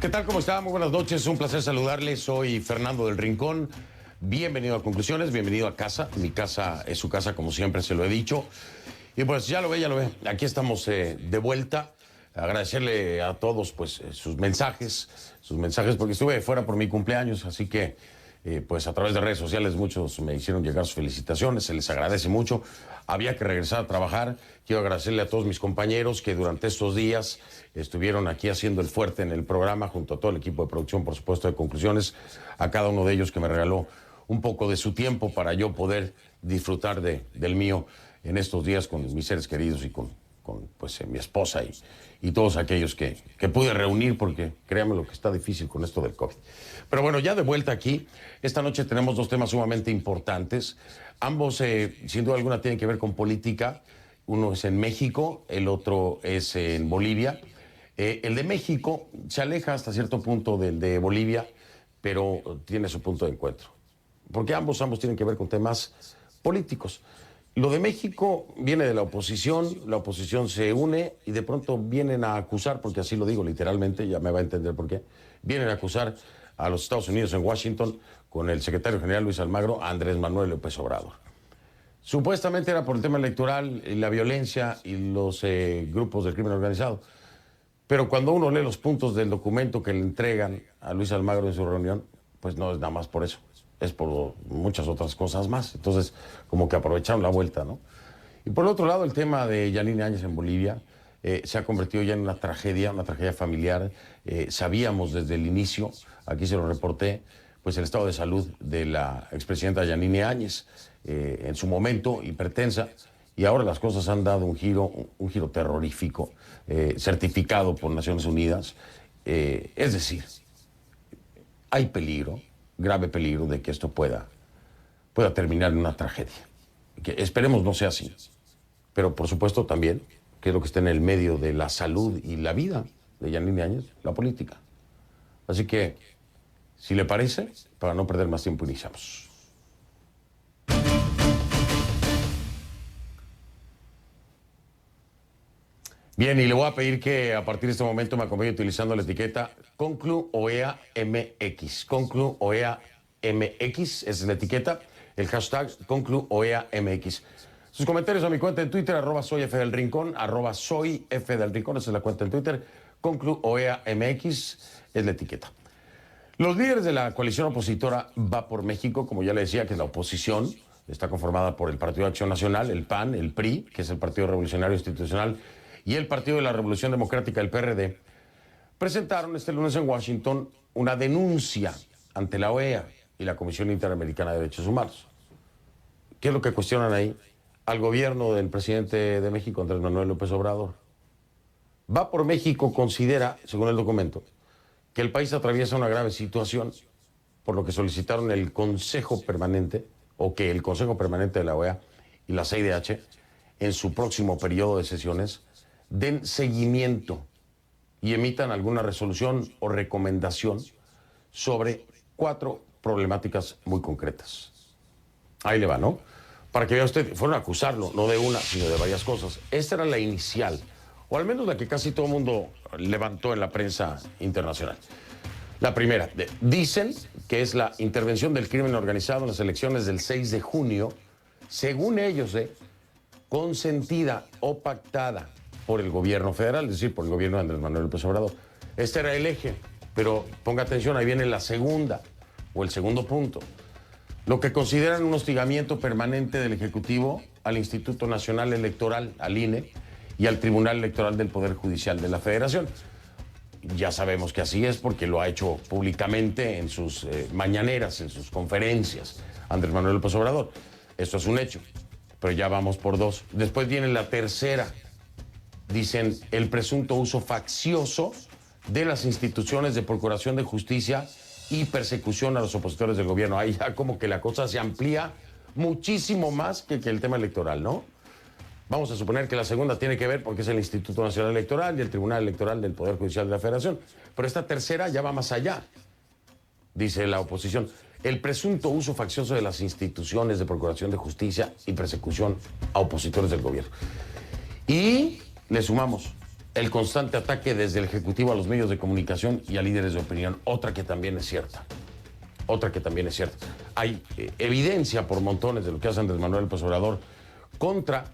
¿Qué tal? ¿Cómo está? Muy buenas noches. Un placer saludarles. Soy Fernando del Rincón. Bienvenido a Conclusiones, bienvenido a casa. Mi casa es su casa, como siempre se lo he dicho. Y pues ya lo ve. Aquí estamos de vuelta. Agradecerle a todos pues sus mensajes, porque estuve fuera por mi cumpleaños, así que pues a través de redes sociales muchos me hicieron llegar sus felicitaciones, se les agradece mucho. Había que regresar a trabajar. Quiero agradecerle a todos mis compañeros que durante estos días estuvieron aquí haciendo el fuerte en el programa, junto a todo el equipo de producción, por supuesto, de Conclusiones, a cada uno de ellos que me regaló un poco de su tiempo para yo poder disfrutar del mío en estos días con mis seres queridos y con pues, mi esposa y todos aquellos que pude reunir, porque créanme lo que está difícil con esto del COVID. Pero bueno, ya de vuelta aquí, esta noche tenemos dos temas sumamente importantes. Ambos, sin duda alguna, tienen que ver con política. Uno es en México, el otro es en Bolivia. El de México se aleja hasta cierto punto del de Bolivia, pero tiene su punto de encuentro. Porque ambos tienen que ver con temas políticos. Lo de México viene de la oposición se une y de pronto vienen a acusar, porque así lo digo literalmente, ya me va a entender por qué, vienen a acusar a los Estados Unidos en Washington con el secretario general Luis Almagro, a Andrés Manuel López Obrador. Supuestamente era por el tema electoral y la violencia y los grupos del crimen organizado. Pero cuando uno lee los puntos del documento que le entregan a Luis Almagro en su reunión, pues no es nada más por eso. Es por muchas otras cosas más. Entonces, como que aprovecharon la vuelta, ¿no? Y por el otro lado, el tema de Yanine Áñez en Bolivia se ha convertido ya en una tragedia familiar. Sabíamos desde el inicio, aquí se lo reporté, pues el estado de salud de la expresidenta Yanine Áñez, en su momento hipertensa, y ahora las cosas han dado un giro terrorífico, certificado por Naciones Unidas. Es decir, hay peligro, grave peligro de que esto pueda terminar en una tragedia. Que esperemos no sea así. Pero por supuesto también, que es lo que está en el medio de la salud y la vida de Yanine Áñez, la política. Así que, si le parece, para no perder más tiempo, iniciamos. Bien, y le voy a pedir que a partir de este momento me acompañe utilizando la etiqueta ConcluOEAMX. ConcluOEAMX, esa es la etiqueta, el hashtag ConcluOEAMX. Sus comentarios a mi cuenta en Twitter, @soyfdelrincón, @soyfdelrincón, esa es la cuenta en Twitter, ConcluOEAMX es la etiqueta. Los líderes de la coalición opositora Va por México, como ya le decía, que es la oposición, está conformada por el Partido de Acción Nacional, el PAN, el PRI, que es el Partido Revolucionario Institucional, y el Partido de la Revolución Democrática, el PRD, presentaron este lunes en Washington una denuncia ante la OEA y la Comisión Interamericana de Derechos Humanos. ¿Qué es lo que cuestionan ahí? Al gobierno del presidente de México, Andrés Manuel López Obrador. Va por México considera, según el documento, que el país atraviesa una grave situación, por lo que solicitaron el Consejo Permanente, o que el Consejo Permanente de la OEA y la CIDH, en su próximo periodo de sesiones, den seguimiento y emitan alguna resolución o recomendación sobre 4 problemáticas muy concretas. Ahí le va, ¿no? Para que vea usted, fueron a acusarlo, no de una, sino de varias cosas. Esta era la inicial, o al menos la que casi todo el mundo levantó en la prensa internacional. La primera, dicen que es la intervención del crimen organizado en las elecciones del 6 de junio, según ellos, consentida o pactada por el gobierno federal, es decir, por el gobierno de Andrés Manuel López Obrador. Este era el eje, pero ponga atención, ahí viene la segunda, o el segundo punto. Lo que consideran un hostigamiento permanente del Ejecutivo al Instituto Nacional Electoral, al INE, y al Tribunal Electoral del Poder Judicial de la Federación. Ya sabemos que así es porque lo ha hecho públicamente en sus mañaneras, en sus conferencias, Andrés Manuel López Obrador. Esto es un hecho, pero ya vamos por 2. Después viene la tercera. Dicen el presunto uso faccioso de las instituciones de procuración de justicia y persecución a los opositores del gobierno. Ahí ya como que la cosa se amplía muchísimo más que el tema electoral, ¿no? Vamos a suponer que la segunda tiene que ver porque es el Instituto Nacional Electoral y el Tribunal Electoral del Poder Judicial de la Federación. Pero esta tercera ya va más allá, dice la oposición. El presunto uso faccioso de las instituciones de procuración de justicia y persecución a opositores del gobierno. Y le sumamos el constante ataque desde el Ejecutivo a los medios de comunicación y a líderes de opinión. Otra que también es cierta. Otra que también es cierta. Hay evidencia por montones de lo que hace Andrés Manuel López Obrador contra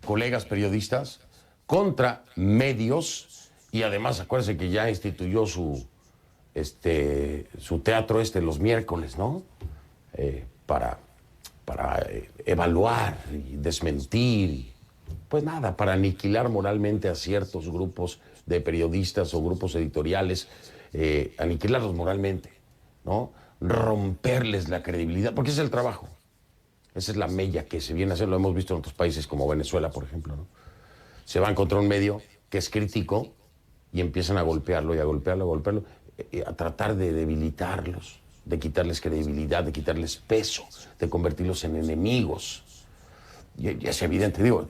colegas periodistas, contra medios, y además acuérdense que ya instituyó su teatro los miércoles, ¿no? Para evaluar y desmentir, pues nada, para aniquilar moralmente a ciertos grupos de periodistas o grupos editoriales, aniquilarlos moralmente, ¿no? Romperles la credibilidad, porque ese es el trabajo. Esa es la mella que se viene a hacer, lo hemos visto en otros países como Venezuela, por ejemplo, ¿no? Se van contra un medio que es crítico y empiezan a golpearlo y a golpearlo, a golpearlo, a tratar de debilitarlos, de quitarles credibilidad, de quitarles peso, de convertirlos en enemigos. Y es evidente, digo,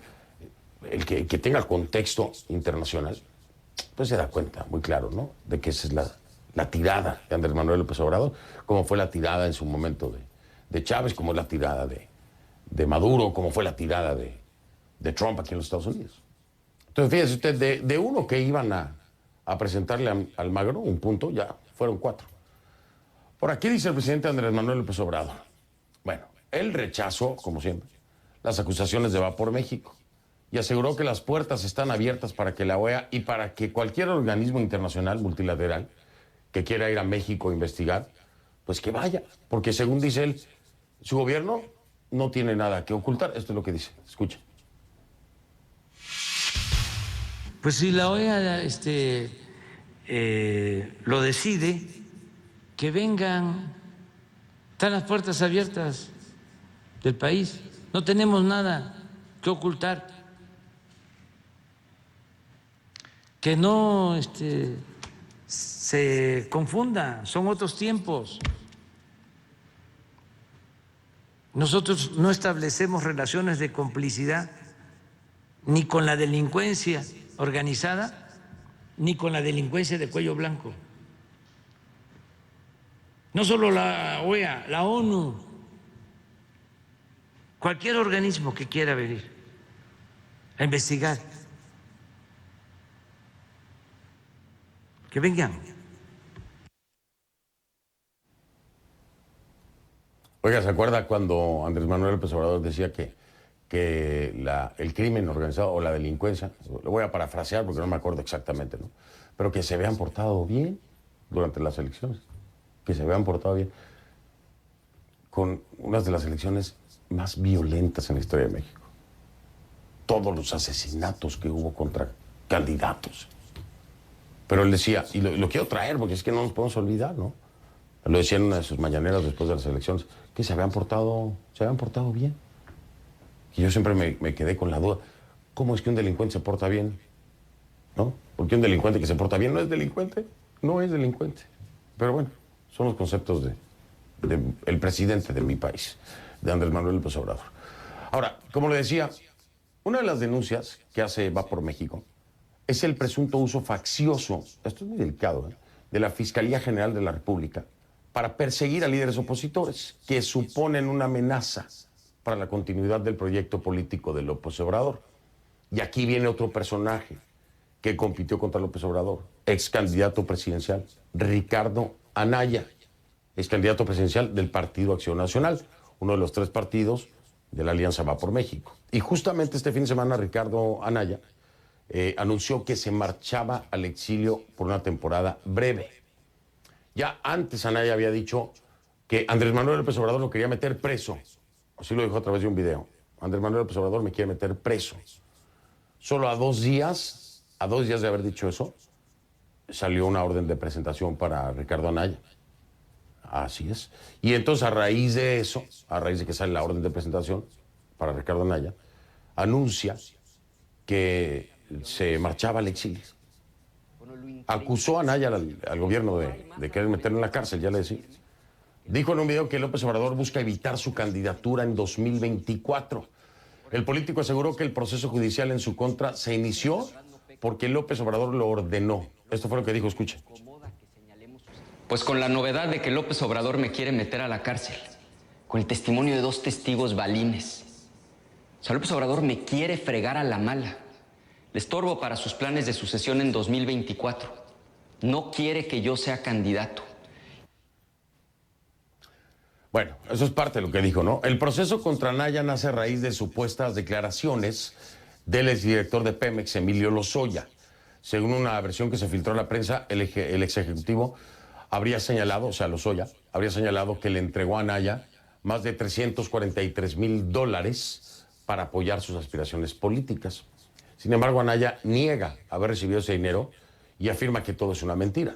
el que tenga contexto internacional, pues se da cuenta muy claro, ¿no? De que esa es la tirada de Andrés Manuel López Obrador, como fue la tirada en su momento de Chávez, como es la tirada de Maduro, como fue la tirada de Trump aquí en los Estados Unidos. Entonces, fíjese usted, de uno que iban a presentarle a Almagro, un punto, ya fueron 4. Por aquí dice el presidente Andrés Manuel López Obrador. Bueno, él rechazó, como siempre, las acusaciones de Va por México y aseguró que las puertas están abiertas para que la OEA y para que cualquier organismo internacional multilateral que quiera ir a México a investigar, pues que vaya, porque según dice él, su gobierno no tiene nada que ocultar. Esto es lo que dice. Escucha. Pues si la OEA lo decide, que vengan, están las puertas abiertas del país, no tenemos nada que ocultar, que no se confunda, son otros tiempos. Nosotros no establecemos relaciones de complicidad ni con la delincuencia organizada, ni con la delincuencia de cuello blanco. No solo la OEA, la ONU, cualquier organismo que quiera venir a investigar, que vengan. Oiga, ¿se acuerda cuando Andrés Manuel López Obrador decía que el crimen organizado o la delincuencia, lo voy a parafrasear porque no me acuerdo exactamente, ¿no? Pero que se habían portado bien durante las elecciones, que se habían portado bien con unas de las elecciones más violentas en la historia de México. Todos los asesinatos que hubo contra candidatos. Pero él decía, y lo quiero traer porque es que no nos podemos olvidar, ¿no? Lo decía en una de sus mañaneras después de las elecciones, que se habían portado bien. Y yo siempre me quedé con la duda, ¿cómo es que un delincuente se porta bien? ¿No? Porque un delincuente que se porta bien no es delincuente, no es delincuente. Pero bueno, son los conceptos del presidente de mi país, de Andrés Manuel López Obrador. Ahora, como le decía, una de las denuncias que hace Va por México es el presunto uso faccioso, esto es muy delicado, de la Fiscalía General de la República para perseguir a líderes opositores que suponen una amenaza para la continuidad del proyecto político de López Obrador. Y aquí viene otro personaje que compitió contra López Obrador, ex candidato presidencial, Ricardo Anaya, ex candidato presidencial del Partido Acción Nacional, uno de los 3 partidos de la Alianza Va por México. Y justamente este fin de semana Ricardo Anaya anunció que se marchaba al exilio por una temporada breve. Ya antes Anaya había dicho que Andrés Manuel López Obrador lo quería meter preso. Así lo dijo a través de un video. Andrés Manuel López Obrador me quiere meter preso. Solo a 2 días de haber dicho eso, salió una orden de presentación para Ricardo Anaya. Así es. Y entonces a raíz de eso, a raíz de que sale la orden de presentación para Ricardo Anaya, anuncia que se marchaba al exilio. Acusó a Anaya al gobierno de querer meterlo en la cárcel, ya le decía. Dijo en un video que López Obrador busca evitar su candidatura en 2024. El político aseguró que el proceso judicial en su contra se inició porque López Obrador lo ordenó. Esto fue lo que dijo, escuche. Pues con la novedad de que López Obrador me quiere meter a la cárcel, con el testimonio de 2 testigos balines. O sea, López Obrador me quiere fregar a la mala. Le estorbo para sus planes de sucesión en 2024. No quiere que yo sea candidato. Bueno, eso es parte de lo que dijo, ¿no? El proceso contra Anaya nace a raíz de supuestas declaraciones del exdirector de Pemex, Emilio Lozoya. Según una versión que se filtró a la prensa, el ex ejecutivo habría señalado, o sea, Lozoya, habría señalado que le entregó a Anaya más de $343,000 para apoyar sus aspiraciones políticas. Sin embargo, Anaya niega haber recibido ese dinero y afirma que todo es una mentira.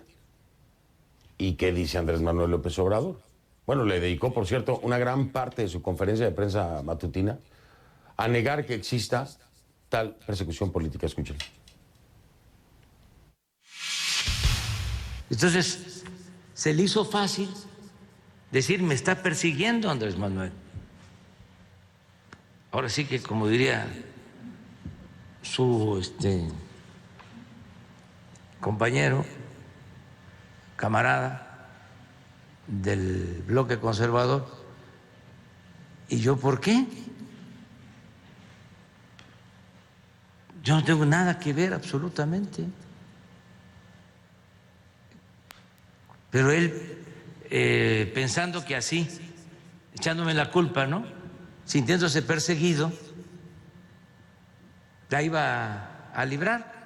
¿Y qué dice Andrés Manuel López Obrador? Bueno, le dedicó, por cierto, una gran parte de su conferencia de prensa matutina a negar que exista tal persecución política. Escuchen. Entonces, se le hizo fácil decir, me está persiguiendo Andrés Manuel. Ahora sí que, como diría su compañero, camarada del bloque conservador, ¿y yo por qué? Yo no tengo nada que ver absolutamente. Pero él, pensando que así, echándome la culpa, ¿no? Sintiéndose perseguido, la iba a librar.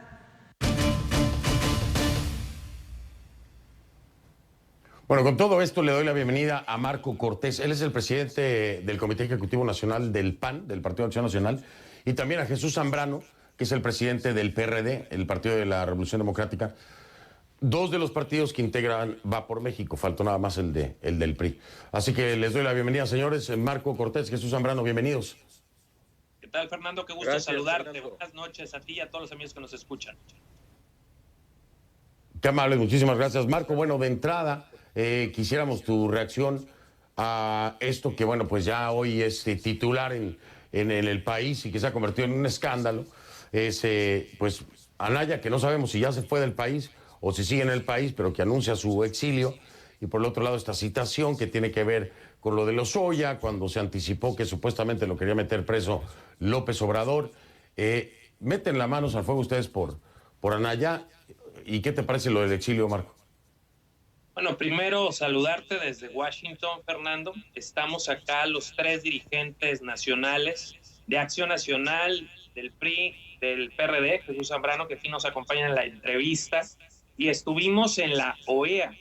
Bueno, con todo esto le doy la bienvenida a Marco Cortés. Él es el presidente del Comité Ejecutivo Nacional del PAN, del Partido de Acción Nacional, y también a Jesús Zambrano, que es el presidente del PRD, el Partido de la Revolución Democrática. Dos de los partidos que integran Va por México, faltó nada más el del PRI. Así que les doy la bienvenida, señores. Marco Cortés, Jesús Zambrano, bienvenidos. ¿Qué tal, Fernando? Qué gusto saludarte. Fernando. Buenas noches a ti y a todos los amigos que nos escuchan. Qué amables, muchísimas gracias. Marco, bueno, de entrada, quisiéramos tu reacción a esto que, bueno, pues ya hoy es titular en el país y que se ha convertido en un escándalo. Es, pues, Anaya, que no sabemos si ya se fue del país o si sigue en el país, pero que anuncia su exilio. Y por el otro lado, esta citación que tiene que ver con lo de Lozoya, cuando se anticipó que supuestamente lo quería meter preso López Obrador. Meten las manos al fuego ustedes por Anaya. ¿Y qué te parece lo del exilio, Marco? Bueno, primero saludarte desde Washington, Fernando. Estamos acá los tres dirigentes nacionales de Acción Nacional, del PRI, del PRD, Jesús Zambrano, que aquí nos acompaña en la entrevista, y estuvimos en la OEA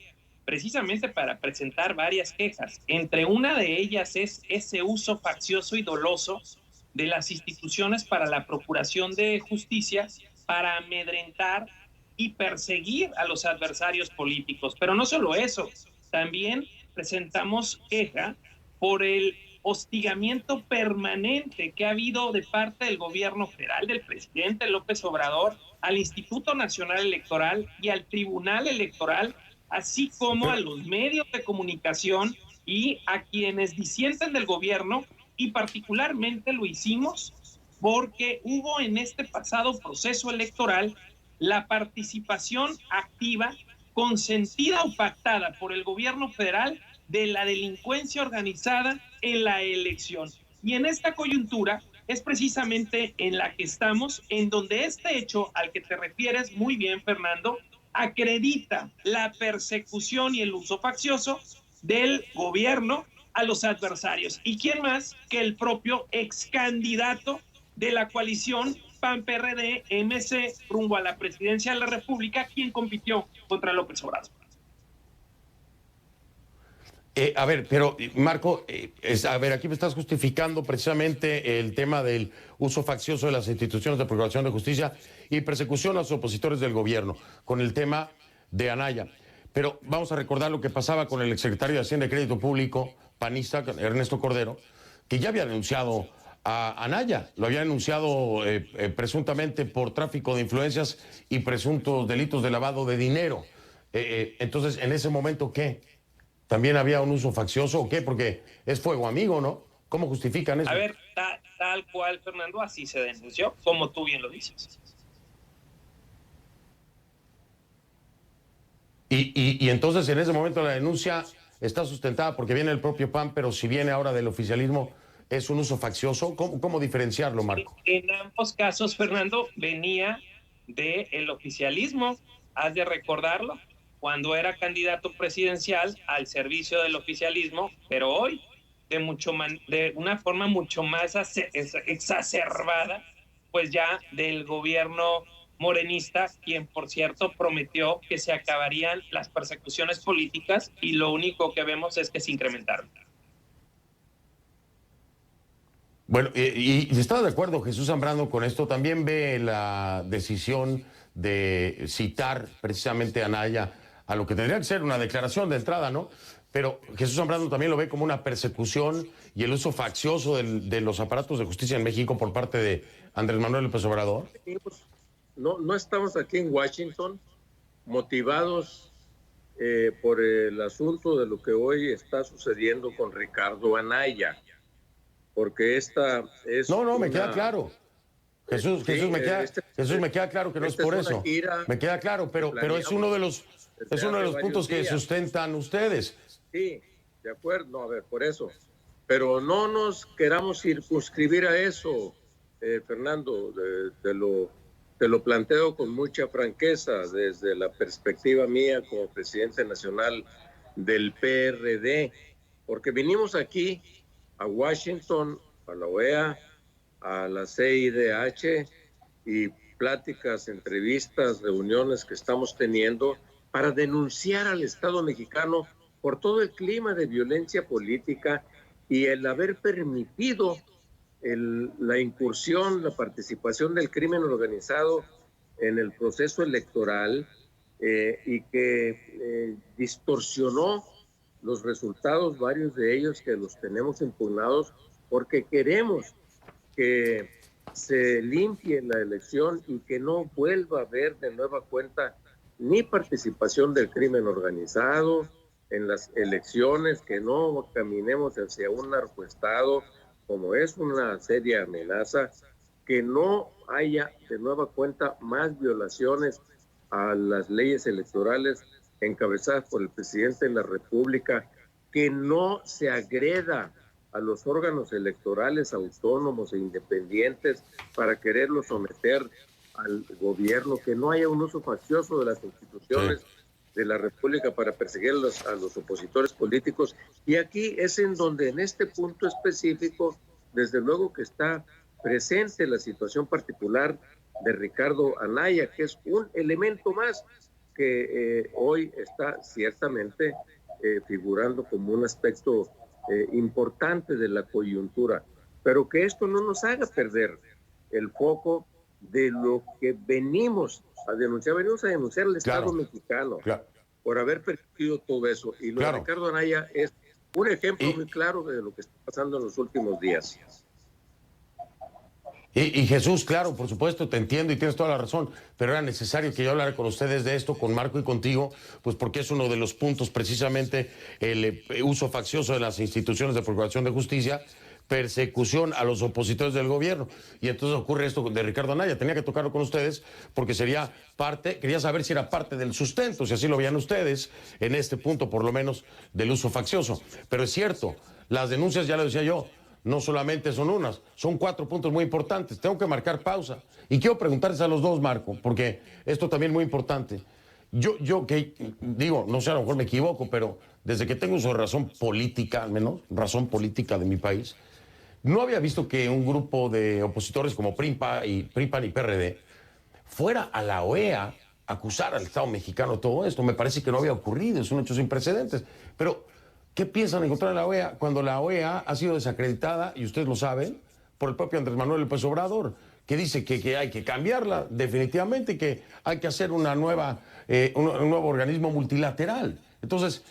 precisamente para presentar varias quejas. Entre una de ellas es ese uso faccioso y doloso de las instituciones para la procuración de justicia para amedrentar y perseguir a los adversarios políticos. Pero no solo eso, también presentamos queja por el hostigamiento permanente que ha habido de parte del gobierno federal, del presidente López Obrador, al Instituto Nacional Electoral y al Tribunal Electoral, así como a los medios de comunicación y a quienes disienten del gobierno, y particularmente lo hicimos porque hubo en este pasado proceso electoral la participación activa, consentida o pactada por el gobierno federal de la delincuencia organizada en la elección. Y en esta coyuntura es precisamente en la que estamos, en donde este hecho al que te refieres muy bien, Fernando, acredita la persecución y el uso faccioso del gobierno a los adversarios. ¿Y quién más que el propio ex candidato de la coalición PAN-PRD-MC rumbo a la presidencia de la República, quien compitió contra López Obrador? A ver, pero Marco, a ver, aquí me estás justificando precisamente el tema del uso faccioso de las instituciones de procuración de justicia y persecución a los opositores del gobierno, con el tema de Anaya. Pero vamos a recordar lo que pasaba con el exsecretario de Hacienda y Crédito Público, panista, Ernesto Cordero, que ya había denunciado a Anaya, lo había denunciado presuntamente por tráfico de influencias y presuntos delitos de lavado de dinero. Entonces, en ese momento, ¿qué? ¿También había un uso faccioso o qué? Porque es fuego amigo, ¿no? ¿Cómo justifican eso? A ver, tal cual, Fernando, así se denunció, como tú bien lo dices. Y entonces, en ese momento, la denuncia está sustentada porque viene el propio PAN, pero si viene ahora del oficialismo, es un uso faccioso? ¿Cómo diferenciarlo, Marco? En ambos casos, Fernando, venía del oficialismo, has de recordarlo, cuando era candidato presidencial al servicio del oficialismo, pero hoy de una forma mucho más exacerbada, pues ya del gobierno morenista, quien por cierto prometió que se acabarían las persecuciones políticas y lo único que vemos es que se incrementaron. Bueno, y está de acuerdo Jesús Zambrano con esto. También ve la decisión de citar precisamente a Anaya a lo que tendría que ser una declaración de entrada, ¿no? Pero Jesús Zambrano también lo ve como una persecución y el uso faccioso de los aparatos de justicia en México por parte de Andrés Manuel López Obrador. No estamos aquí en Washington motivados por el asunto de lo que hoy está sucediendo con Ricardo Anaya, porque esta es me queda claro. Jesús me queda claro que no es por eso. Me queda claro, pero es uno de los puntos que sustentan ustedes. Sí, de acuerdo, no, a ver, por eso. Pero no nos queramos circunscribir a eso, Fernando, te lo planteo con mucha franqueza desde la perspectiva mía como presidente nacional del PRD, porque vinimos aquí a Washington, a la OEA, a la CIDH y pláticas, entrevistas, reuniones que estamos teniendo para denunciar al Estado mexicano por todo el clima de violencia política y el haber permitido la incursión, la participación del crimen organizado en el proceso electoral y que distorsionó los resultados, varios de ellos que los tenemos impugnados, porque queremos que se limpie la elección y que no vuelva a haber de nueva cuenta ni participación del crimen organizado en las elecciones, que no caminemos hacia un narcoestado, como es una seria amenaza, que no haya de nueva cuenta más violaciones a las leyes electorales encabezadas por el presidente de la República, que no se agreda a los órganos electorales autónomos e independientes para quererlos someter al gobierno, que no haya un uso faccioso de las instituciones de la República para perseguir a los opositores políticos. Y aquí es en donde, en este punto específico, desde luego que está presente la situación particular de Ricardo Anaya, que es un elemento más que hoy está ciertamente figurando como un aspecto importante de la coyuntura, pero que esto no nos haga perder el foco de lo que venimos a denunciar al Estado mexicano por haber permitido todo eso. Y lo de Ricardo Anaya es un ejemplo muy claro de lo que está pasando en los últimos días. Y Jesús, claro, por supuesto, te entiendo y tienes toda la razón, pero era necesario que yo hablara con ustedes de esto, con Marco y contigo, pues porque es uno de los puntos precisamente el uso faccioso de las instituciones de procuración de justicia, persecución a los opositores del gobierno. Y entonces ocurre esto de Ricardo Anaya. Tenía que tocarlo con ustedes porque sería parte, quería saber si era parte del sustento, si así lo veían ustedes, en este punto por lo menos del uso faccioso. Pero es cierto, las denuncias, ya lo decía yo, no solamente son unas, son 4 puntos muy importantes. Tengo que marcar pausa. Y quiero preguntarles a los dos, Marco, porque esto también es muy importante. Yo que digo, no sé, a lo mejor me equivoco, pero desde que tengo uso de razón política, al menos, razón política de mi país, no había visto que un grupo de opositores como PRI-PAN y PRD fuera a la OEA a acusar al Estado mexicano de todo esto. Me parece que no había ocurrido, es un hecho sin precedentes. Pero ¿qué piensan encontrar en la OEA cuando la OEA ha sido desacreditada, y ustedes lo saben, por el propio Andrés Manuel López Obrador, que dice que hay que cambiarla definitivamente, que hay que hacer un nuevo organismo multilateral? Entonces,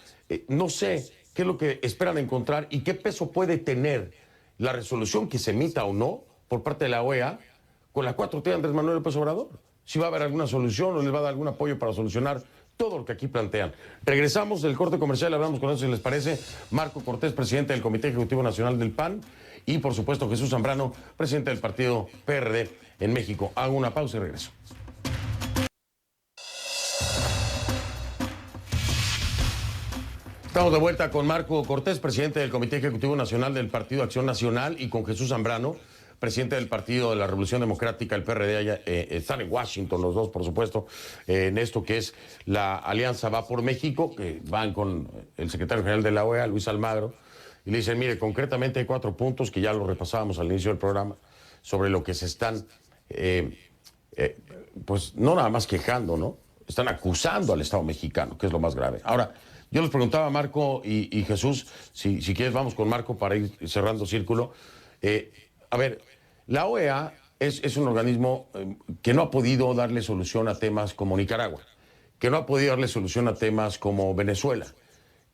no sé qué es lo que esperan encontrar y qué peso puede tener la resolución que se emita o no por parte de la OEA con la 4T de Andrés Manuel López Obrador. Si va a haber alguna solución o les va a dar algún apoyo para solucionar todo lo que aquí plantean. Regresamos del corte comercial, hablamos con eso si les parece. Marco Cortés, presidente del Comité Ejecutivo Nacional del PAN, y por supuesto Jesús Zambrano, presidente del partido PRD en México. Hago una pausa y regreso. Estamos de vuelta con Marco Cortés, presidente del Comité Ejecutivo Nacional del Partido Acción Nacional, y con Jesús Zambrano, presidente del Partido de la Revolución Democrática, el PRD. Allá, están en Washington los dos, por supuesto, en esto que es la Alianza Va por México, que van con el secretario general de la OEA, Luis Almagro, y le dicen, mire, concretamente hay 4 puntos que ya lo repasábamos al inicio del programa, sobre lo que se están, pues no nada más quejando, ¿no? Están acusando al Estado mexicano, que es lo más grave. Ahora, yo les preguntaba a Marco y Jesús, si quieres vamos con Marco para ir cerrando círculo. A ver, la OEA es un organismo que no ha podido darle solución a temas como Nicaragua, que no ha podido darle solución a temas como Venezuela,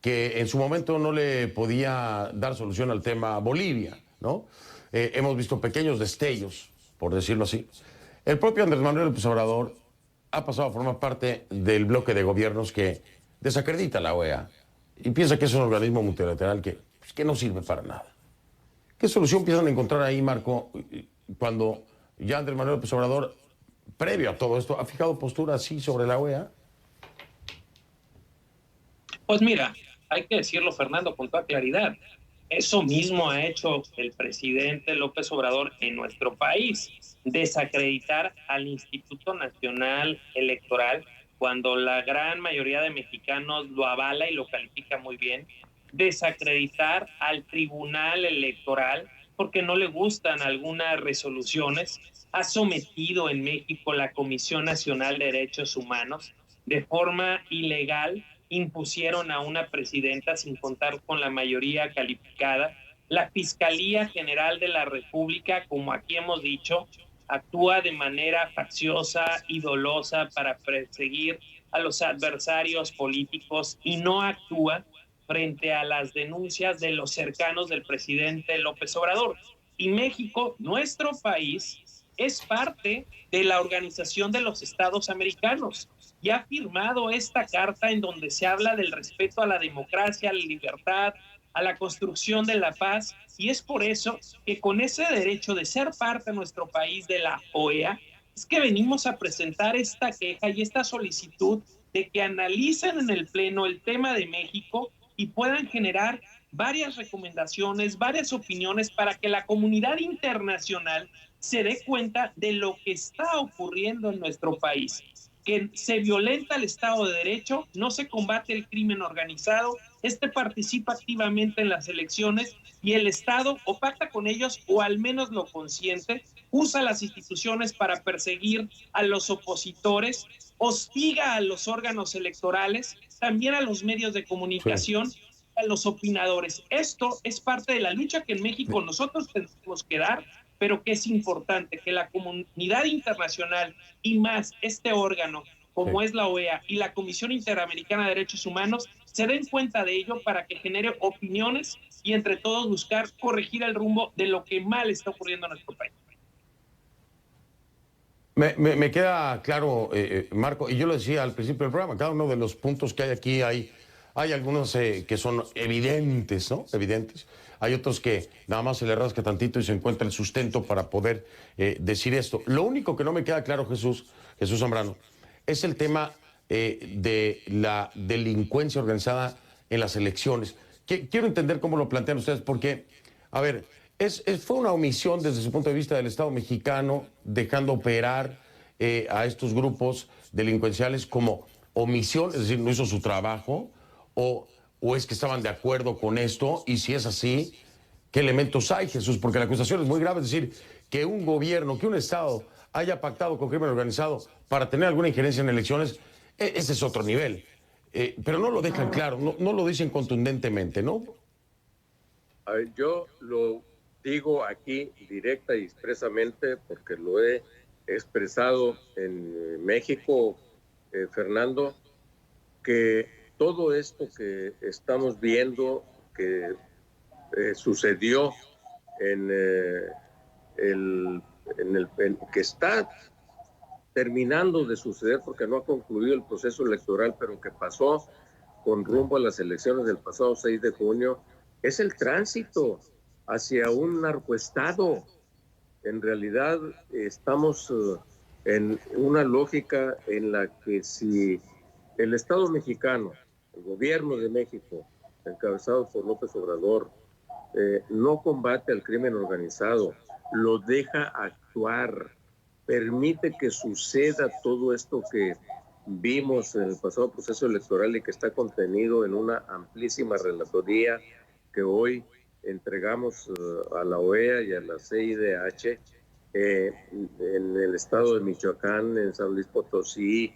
que en su momento no le podía dar solución al tema Bolivia, ¿no? Hemos visto pequeños destellos, por decirlo así. El propio Andrés Manuel López Obrador ha pasado a formar parte del bloque de gobiernos que desacredita a la OEA y piensa que es un organismo multilateral que no sirve para nada. ¿Qué solución piensan encontrar ahí, Marco, cuando ya Andrés Manuel López Obrador, previo a todo esto, ha fijado postura así sobre la OEA? Pues mira, hay que decirlo, Fernando, con toda claridad. Eso mismo ha hecho el presidente López Obrador en nuestro país, desacreditar al Instituto Nacional Electoral cuando la gran mayoría de mexicanos lo avala y lo califica muy bien, desacreditar al Tribunal Electoral porque no le gustan algunas resoluciones, ha sometido en México la Comisión Nacional de Derechos Humanos de forma ilegal, impusieron a una presidenta sin contar con la mayoría calificada. La Fiscalía General de la República, como aquí hemos dicho, actúa de manera facciosa y dolosa para perseguir a los adversarios políticos y no actúa frente a las denuncias de los cercanos del presidente López Obrador. Y México, nuestro país, es parte de la Organización de los Estados Americanos y ha firmado esta carta en donde se habla del respeto a la democracia, a la libertad, a la construcción de la paz, y es por eso que con ese derecho de ser parte de nuestro país de la OEA, es que venimos a presentar esta queja y esta solicitud de que analicen en el Pleno el tema de México y puedan generar varias recomendaciones, varias opiniones para que la comunidad internacional se dé cuenta de lo que está ocurriendo en nuestro país, que se violenta el Estado de Derecho, no se combate el crimen organizado, participa activamente en las elecciones y el Estado o pacta con ellos o al menos lo consiente, usa las instituciones para perseguir a los opositores, hostiga a los órganos electorales, también a los medios de comunicación, sí, a los opinadores. Esto es parte de la lucha que en México nosotros tenemos que dar, pero que es importante que la comunidad internacional y más este órgano como es la OEA y la Comisión Interamericana de Derechos Humanos se den cuenta de ello para que genere opiniones y entre todos buscar corregir el rumbo de lo que mal está ocurriendo en nuestro país. Me queda claro, Marco, y yo lo decía al principio del programa, cada uno de los puntos que hay aquí, hay algunos que son evidentes, ¿no? Evidentes. Hay otros que nada más se le rasca tantito y se encuentra el sustento para poder decir esto. Lo único que no me queda claro, Jesús Zambrano, es el tema de la delincuencia organizada en las elecciones. Quiero entender cómo lo plantean ustedes, porque, a ver, fue una omisión desde su punto de vista del Estado mexicano, dejando operar a estos grupos delincuenciales como omisión, es decir, no hizo su trabajo, o es que estaban de acuerdo con esto, y si es así, ¿qué elementos hay, Jesús? Porque la acusación es muy grave, es decir, que un gobierno, que un Estado haya pactado con crimen organizado para tener alguna injerencia en elecciones, ese es otro nivel. Pero no lo dejan claro, no lo dicen contundentemente, ¿no? A ver, yo lo digo aquí directa y expresamente porque lo he expresado en México, Fernando, que todo esto que estamos viendo que sucedió que está terminando de suceder porque no ha concluido el proceso electoral, pero que pasó con rumbo a las elecciones del pasado 6 de junio, es el tránsito hacia un narcoestado. En realidad estamos en una lógica en la que si el Estado mexicano, el gobierno de México, encabezado por López Obrador, no combate al crimen organizado, lo deja actuar, permite que suceda todo esto que vimos en el pasado proceso electoral y que está contenido en una amplísima relatoría que hoy entregamos a la OEA y a la CIDH en el estado de Michoacán, en San Luis Potosí,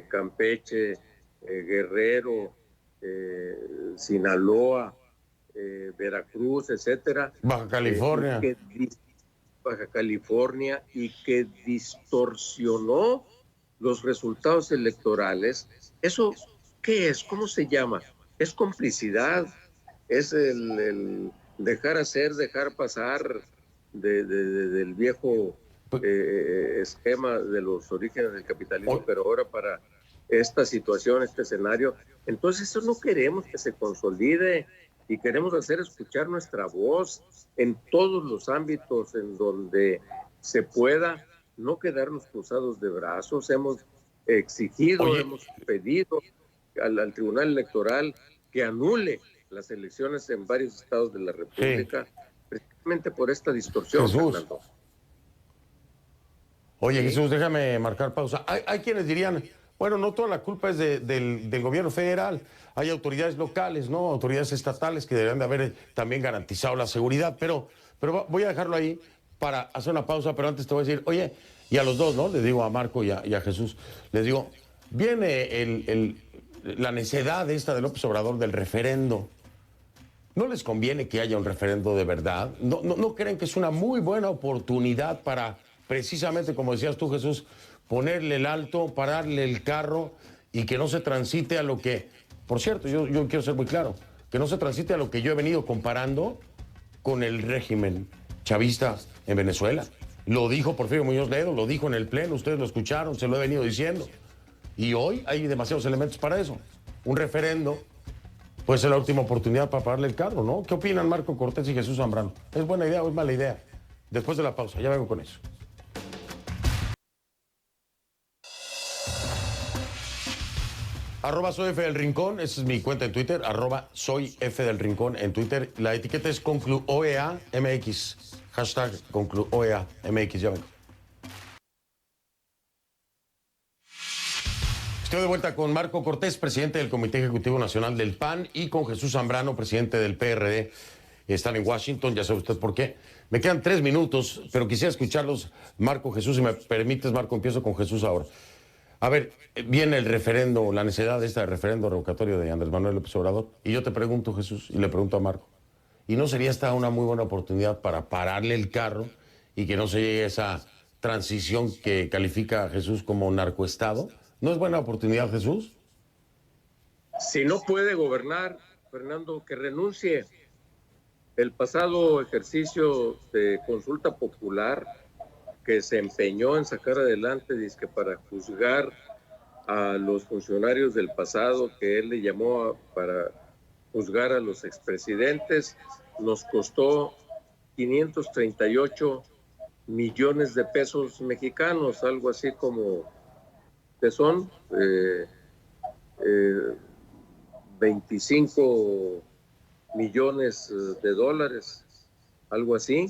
Campeche, Guerrero, Sinaloa, Veracruz, etcétera. Baja California. Baja California, y que distorsionó los resultados electorales. ¿Eso qué es? ¿Cómo se llama? ¿Es complicidad? ¿Es el dejar hacer, dejar pasar del viejo esquema de los orígenes del capitalismo, pero ahora para esta situación, este escenario? Entonces eso no queremos que se consolide, y queremos hacer escuchar nuestra voz en todos los ámbitos en donde se pueda, no quedarnos cruzados de brazos. Hemos exigido, hemos pedido al Tribunal Electoral que anule las elecciones en varios estados de la República, precisamente por esta distorsión, Fernando. Oye, Jesús, déjame marcar pausa. Hay quienes dirían, bueno, no toda la culpa es del gobierno federal. Hay autoridades locales, ¿no? Autoridades estatales que deberían de haber también garantizado la seguridad. Pero voy a dejarlo ahí para hacer una pausa. Pero antes te voy a decir, oye, y a los dos, ¿no? Les digo a Marco y a Jesús, les digo, viene la necedad esta de López Obrador del referendo. ¿No les conviene que haya un referendo de verdad? ¿No creen que es una muy buena oportunidad para, precisamente, como decías tú, Jesús, ponerle el alto, pararle el carro y que no se transite a lo que, por cierto, yo quiero ser muy claro, que no se transite a lo que yo he venido comparando con el régimen chavista en Venezuela? Lo dijo Porfirio Muñoz Ledo, lo dijo en el Pleno, ustedes lo escucharon, se lo he venido diciendo. Y hoy hay demasiados elementos para eso. Un referendo puede ser la última oportunidad para pararle el carro, ¿no? ¿Qué opinan Marco Cortés y Jesús Zambrano? ¿Es buena idea o es mala idea? Después de la pausa, ya vengo con eso. @soy F del Rincón, esa es mi cuenta en Twitter, @soy F del Rincón en Twitter. La etiqueta es ConcluOEAMX, hashtag ConcluOEAMX, ya vengo. Estoy de vuelta con Marco Cortés, presidente del Comité Ejecutivo Nacional del PAN, y con Jesús Zambrano, presidente del PRD. Están en Washington, ya sabe usted por qué. Me quedan 3 minutos, pero quisiera escucharlos, Marco, Jesús, si me permites, Marco, empiezo con Jesús ahora. A ver, viene el referendo, la necesidad de este referendo revocatorio de Andrés Manuel López Obrador, y yo te pregunto, Jesús, y le pregunto a Marco, ¿y no sería esta una muy buena oportunidad para pararle el carro y que no se llegue a esa transición que califica a Jesús como narcoestado? ¿No es buena oportunidad, Jesús? Si no puede gobernar, Fernando, que renuncie. El pasado ejercicio de consulta popular que se empeñó en sacar adelante, dizque para juzgar a los funcionarios del pasado, que él le llamó para juzgar a los expresidentes, nos costó 538 millones de pesos mexicanos, algo así como que son 25 millones de dólares, algo así.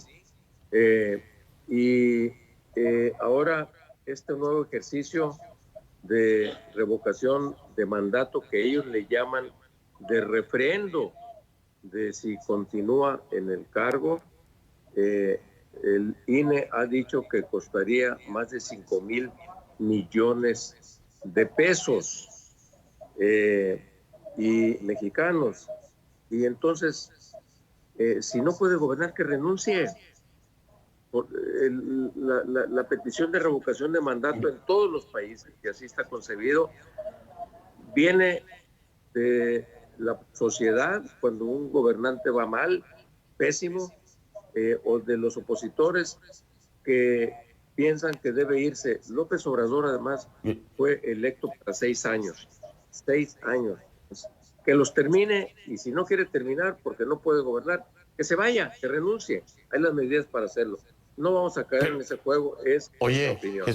Y ahora este nuevo ejercicio de revocación de mandato, que ellos le llaman de refrendo, de si continúa en el cargo, el INE ha dicho que costaría más de 5,000 millones de pesos y mexicanos. Y entonces, si no puede gobernar, que renuncie. La petición de revocación de mandato en todos los países, que así está concebido, viene de la sociedad cuando un gobernante va mal, pésimo, o de los opositores que piensan que debe irse. López Obrador, además, fue electo para 6 años. 6 años. Que los termine, y si no quiere terminar porque no puede gobernar, que se vaya, que renuncie. Hay las medidas para hacerlo. No vamos a caer en ese juego, es nuestra opinión.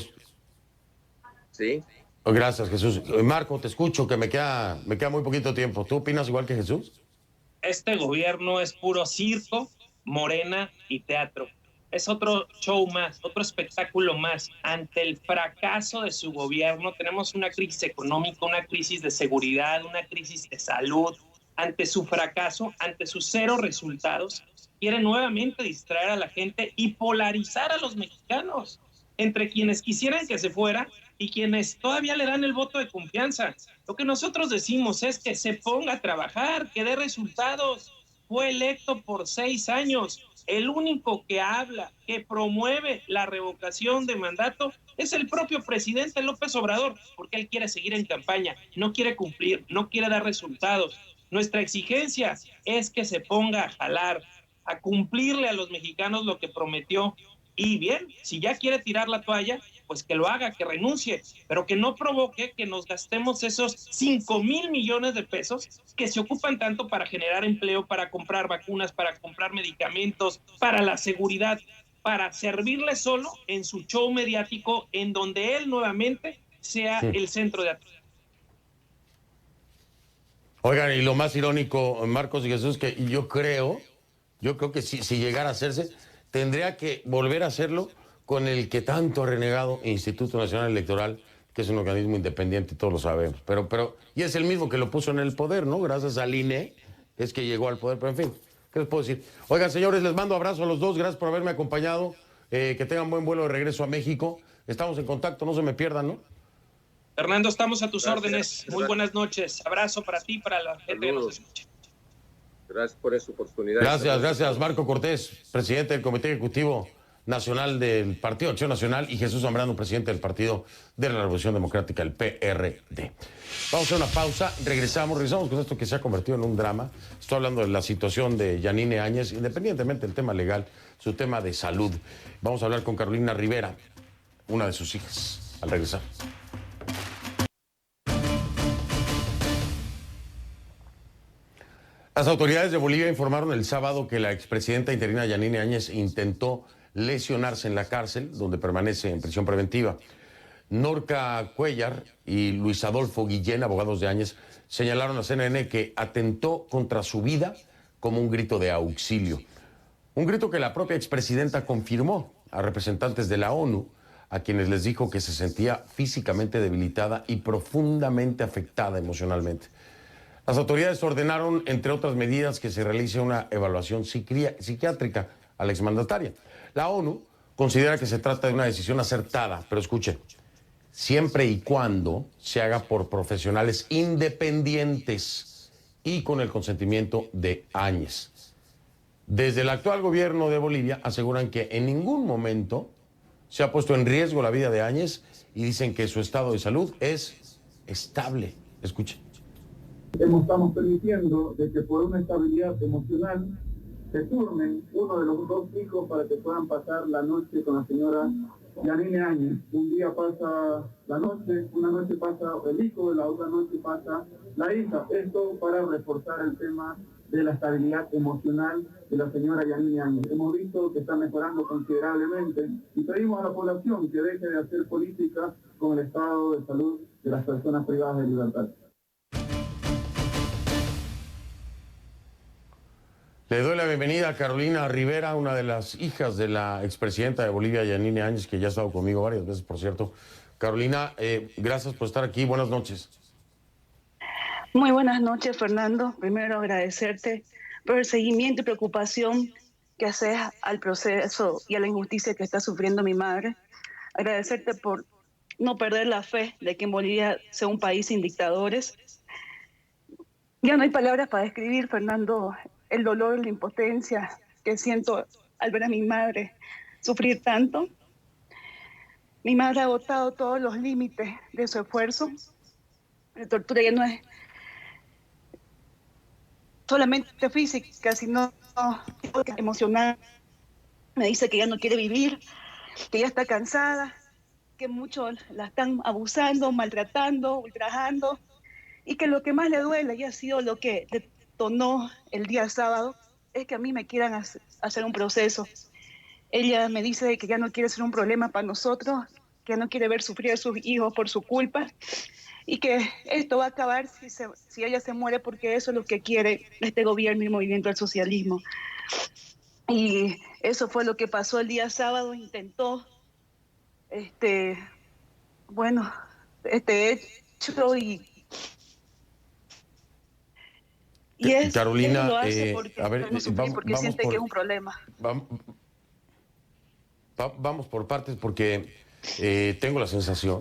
¿Sí? Gracias, Jesús. Marco, te escucho, que me queda muy poquito tiempo. ¿Tú opinas igual que Jesús? Este gobierno es puro circo, morena y teatro. Es otro show más, otro espectáculo más. Ante el fracaso de su gobierno, tenemos una crisis económica, una crisis de seguridad, una crisis de salud. Ante su fracaso, ante sus cero resultados, quiere nuevamente distraer a la gente y polarizar a los mexicanos entre quienes quisieran que se fuera y quienes todavía le dan el voto de confianza. Lo que nosotros decimos es que se ponga a trabajar, que dé resultados. Fue electo por 6 años. El único que habla, que promueve la revocación de mandato es el propio presidente López Obrador, porque él quiere seguir en campaña, no quiere cumplir, no quiere dar resultados. Nuestra exigencia es que se ponga a jalar, a cumplirle a los mexicanos lo que prometió. Y bien, si ya quiere tirar la toalla, pues que lo haga, que renuncie, pero que no provoque que nos gastemos esos 5,000 millones de pesos que se ocupan tanto para generar empleo, para comprar vacunas, para comprar medicamentos, para la seguridad, para servirle solo en su show mediático, en donde él nuevamente sea el centro de atención. Oigan, y lo más irónico, Marcos y Jesús, que yo creo que si llegara a hacerse, tendría que volver a hacerlo con el que tanto ha renegado Instituto Nacional Electoral, que es un organismo independiente, todos lo sabemos. Y es el mismo que lo puso en el poder, ¿no? Gracias al INE es que llegó al poder, pero en fin, ¿qué les puedo decir? Oigan, señores, les mando abrazo a los dos, gracias por haberme acompañado, que tengan buen vuelo de regreso a México. Estamos en contacto, no se me pierdan, ¿no? Fernando, estamos a tus órdenes. Muy buenas noches. Abrazo para ti y para la gente que nos escucha. Gracias por esa oportunidad. Gracias, Marco Cortés, presidente del Comité Ejecutivo Nacional del Partido Acción Nacional, y Jesús Zambrano, presidente del Partido de la Revolución Democrática, el PRD. Vamos a hacer una pausa, regresamos con esto que se ha convertido en un drama. Estoy hablando de la situación de Yanine Áñez, independientemente del tema legal, su tema de salud. Vamos a hablar con Carolina Rivera, una de sus hijas, al regresar. Las autoridades de Bolivia informaron el sábado que la expresidenta interina Yanine Áñez intentó lesionarse en la cárcel, donde permanece en prisión preventiva. Norca Cuellar y Luis Adolfo Guillén, abogados de Áñez, señalaron a CNN que atentó contra su vida como un grito de auxilio. Un grito que la propia expresidenta confirmó a representantes de la ONU, a quienes les dijo que se sentía físicamente debilitada y profundamente afectada emocionalmente. Las autoridades ordenaron, entre otras medidas, que se realice una evaluación psiquiátrica a la exmandataria. La ONU considera que se trata de una decisión acertada, pero escuchen, siempre y cuando se haga por profesionales independientes y con el consentimiento de Áñez. Desde el actual gobierno de Bolivia aseguran que en ningún momento se ha puesto en riesgo la vida de Áñez y dicen que su estado de salud es estable. Escuchen. Estamos permitiendo de que por una estabilidad emocional se turnen uno de los dos hijos para que puedan pasar la noche con la señora Yanine Áñez. Un día pasa la noche, una noche pasa el hijo, la otra noche pasa la hija. Esto para reforzar el tema de la estabilidad emocional de la señora Yanine Áñez. Hemos visto que está mejorando considerablemente y pedimos a la población que deje de hacer política con el estado de salud de las personas privadas de libertad. Le doy la bienvenida a Carolina Rivera, una de las hijas de la expresidenta de Bolivia, Yanine Áñez, que ya ha estado conmigo varias veces, por cierto. Carolina, gracias por estar aquí. Buenas noches. Muy buenas noches, Fernando. Primero agradecerte por el seguimiento y preocupación que haces al proceso y a la injusticia que está sufriendo mi madre. Agradecerte por no perder la fe de que en Bolivia sea un país sin dictadores. Ya no hay palabras para describir, Fernando, el dolor, la impotencia que siento al ver a mi madre sufrir tanto. Mi madre ha agotado todos los límites de su esfuerzo. La tortura ya no es solamente física, sino emocional. Me dice que ya no quiere vivir, que ya está cansada, que muchos la están abusando, maltratando, ultrajando, y que lo que más le duele, y ha sido lo que detonó el día sábado, es que a mí me quieran hacer un proceso. Ella me dice que ya no quiere ser un problema para nosotros, que no quiere ver sufrir a sus hijos por su culpa y que esto va a acabar si ella se muere, porque eso es lo que quiere este gobierno y movimiento al socialismo. Y eso fue lo que pasó el día sábado. Intentó, bueno, este hecho y él lo Carolina, hace porque a ver, no sufrir, porque siente que es un problema. Vamos por partes porque tengo la sensación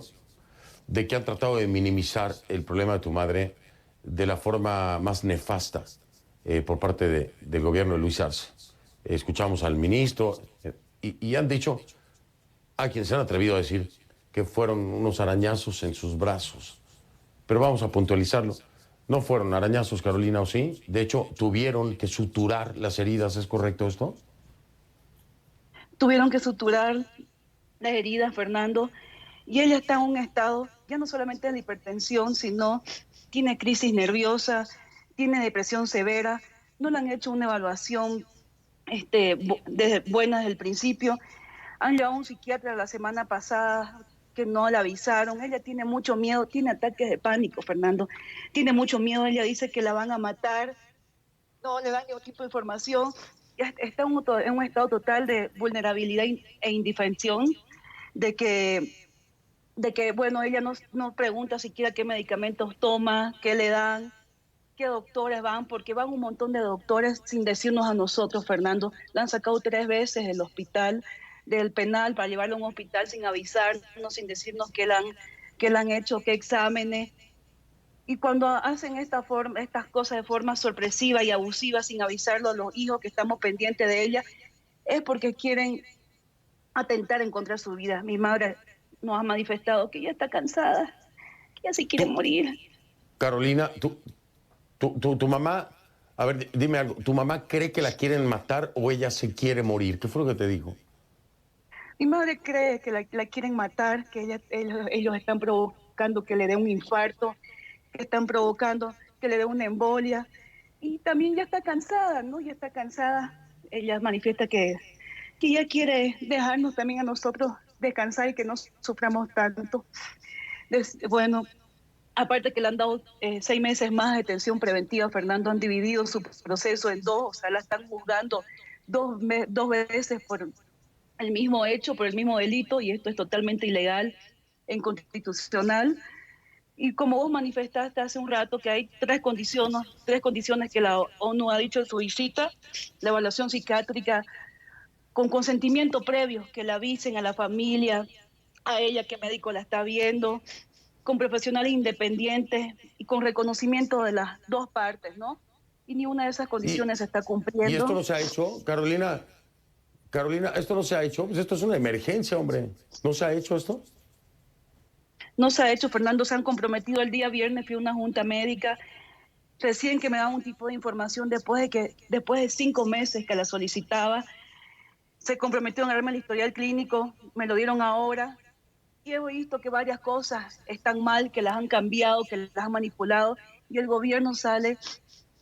de que han tratado de minimizar el problema de tu madre de la forma más nefasta por parte del gobierno de Luis Arce. Escuchamos al ministro y han dicho, a quien se han atrevido a decir, que fueron unos arañazos en sus brazos. Pero vamos a puntualizarlo. No fueron arañazos, Carolina, ¿o sí? De hecho, tuvieron que suturar las heridas, ¿es correcto esto? Tuvieron que suturar las heridas, Fernando, y ella está en un estado, ya no solamente de la hipertensión, sino tiene crisis nerviosa, tiene depresión severa. No le han hecho una evaluación buena desde el principio. Han llevado a un psiquiatra la semana pasada que no la avisaron. Ella tiene mucho miedo, tiene ataques de pánico, Fernando. Tiene mucho miedo, ella dice que la van a matar, no le dan ningún tipo de información. Está en un estado total de vulnerabilidad e indefensión, de que bueno, ella no pregunta siquiera qué medicamentos toma, qué le dan, qué doctores van, porque van un montón de doctores sin decirnos a nosotros, Fernando. La han sacado 3 veces del hospital, del penal, para llevarla a un hospital sin avisarnos, sin decirnos qué le han hecho, qué exámenes. Y cuando hacen estas cosas de forma sorpresiva y abusiva, sin avisarlo a los hijos que estamos pendientes de ella, es porque quieren atentar en contra de su vida. Mi madre nos ha manifestado que ella está cansada, que ella sí quiere morir. Carolina, tu mamá, a ver, dime algo, ¿tu mamá cree que la quieren matar o ella se quiere morir? ¿Qué fue lo que te dijo? Mi madre cree que la quieren matar, que ellos están provocando que le dé un infarto, que están provocando que le dé una embolia. Y también ya está cansada, ¿no? Ya está cansada. Ella manifiesta que ella quiere dejarnos también a nosotros descansar y que no suframos tanto. Bueno, aparte que le han dado 6 meses más de detención preventiva, Fernando, han dividido su proceso en 2, o sea, la están juzgando 2 veces por el mismo hecho, por el mismo delito, y esto es totalmente ilegal, inconstitucional. Y como vos manifestaste hace un rato que hay 3 condiciones que la ONU ha dicho en su visita: la evaluación psiquiátrica con consentimiento previo, que la avisen a la familia, a ella qué médico la está viendo, con profesionales independientes y con reconocimiento de las 2 partes, ¿no? Y ni una de esas condiciones se está cumpliendo. ¿Y esto no se ha hecho, Carolina? Carolina, ¿esto no se ha hecho? Pues esto es una emergencia, hombre. ¿No se ha hecho esto? No se ha hecho, Fernando. Se han comprometido el día viernes, fui a una junta médica, recién que me daban un tipo de información después de 5 meses que la solicitaba. Se comprometieron a darme el historial clínico, me lo dieron ahora, y he visto que varias cosas están mal, que las han cambiado, que las han manipulado, y el gobierno sale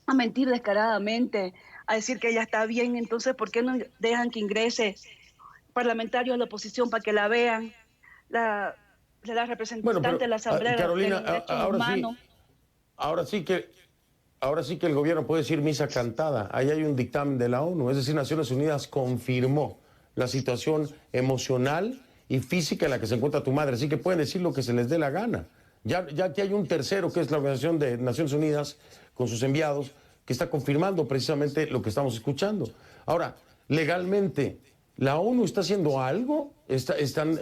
a mentir descaradamente, a decir que ella está bien. Entonces, ¿por qué no dejan que ingrese parlamentarios de la oposición para que la vean? La representante de la Asamblea Carolina, de Derechos Humanos. Ahora sí que el gobierno puede decir misa cantada. Ahí hay un dictamen de la ONU, es decir, Naciones Unidas confirmó la situación emocional y física en la que se encuentra tu madre, así que pueden decir lo que se les dé la gana. Ya que hay un tercero, que es la Organización de Naciones Unidas, con sus enviados, que está confirmando precisamente lo que estamos escuchando. Ahora, legalmente, ¿la ONU está haciendo algo? ¿Están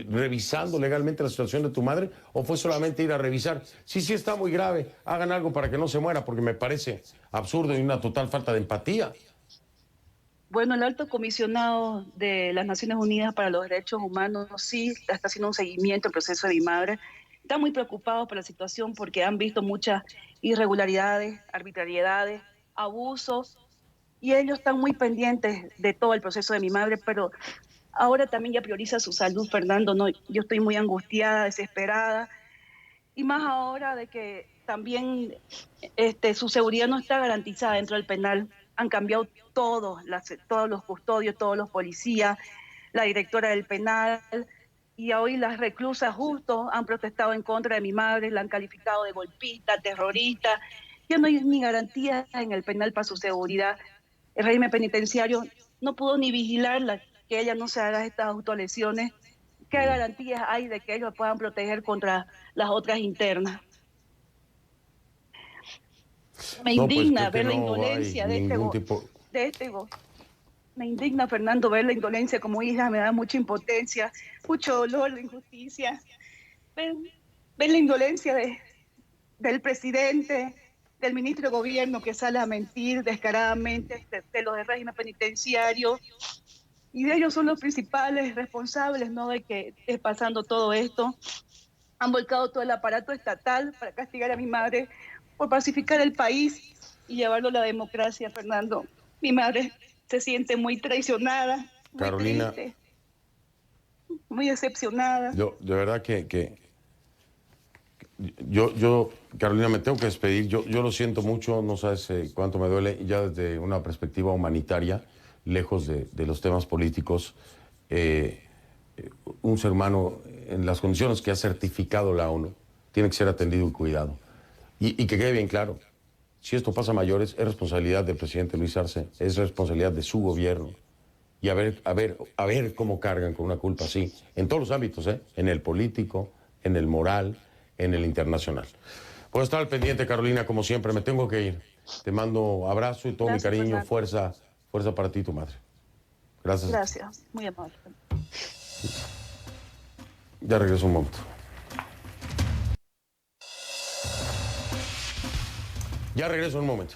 revisando legalmente la situación de tu madre? ¿O fue solamente ir a revisar? Sí, está muy grave, hagan algo para que no se muera, porque me parece absurdo y una total falta de empatía. Bueno, el alto comisionado de las Naciones Unidas para los Derechos Humanos sí está haciendo un seguimiento al proceso de mi madre. Está muy preocupado por la situación porque han visto muchas irregularidades, arbitrariedades, abusos, y ellos están muy pendientes de todo el proceso de mi madre, pero ahora también ya prioriza su salud, Fernando. No, yo estoy muy angustiada, desesperada, y más ahora de que también su seguridad no está garantizada dentro del penal. Han cambiado todos los custodios, todos los policías, la directora del penal, y hoy las reclusas justo han protestado en contra de mi madre, la han calificado de golpista, terrorista. Ya no hay ni garantías en el penal para su seguridad. El régimen penitenciario no pudo ni vigilarla, que ella no se haga estas autolesiones. ¿Qué garantías hay de que ellos puedan proteger contra las otras internas? Me indigna ver la indolencia de este me indigna, Fernando, ver la indolencia como hija, me da mucha impotencia, mucho dolor, la injusticia. Ver la indolencia del presidente, del ministro de gobierno que sale a mentir descaradamente, de los del régimen penitenciario, y de ellos son los principales responsables, ¿no?, de que esté pasando todo esto. Han volcado todo el aparato estatal para castigar a mi madre por pacificar el país y llevarlo a la democracia, Fernando. Mi madre se siente muy traicionada, muy Carolina, triste, muy decepcionada. Yo, de verdad yo, Carolina, me tengo que despedir. Yo lo siento mucho, no sabes cuánto me duele, ya desde una perspectiva humanitaria, lejos de los temas políticos. Un ser humano en las condiciones que ha certificado la ONU tiene que ser atendido y cuidado. Y que quede bien claro, si esto pasa a mayores, es responsabilidad del presidente Luis Arce, es responsabilidad de su gobierno. Y a ver cómo cargan con una culpa así, en todos los ámbitos, en el político, en el moral, en el internacional. Puedo estar al pendiente, Carolina, como siempre, me tengo que ir. Te mando abrazo y todo mi cariño, fuerza para ti y tu madre. Gracias. Gracias, muy amable. Ya regreso un momento. Ya regreso en un momento.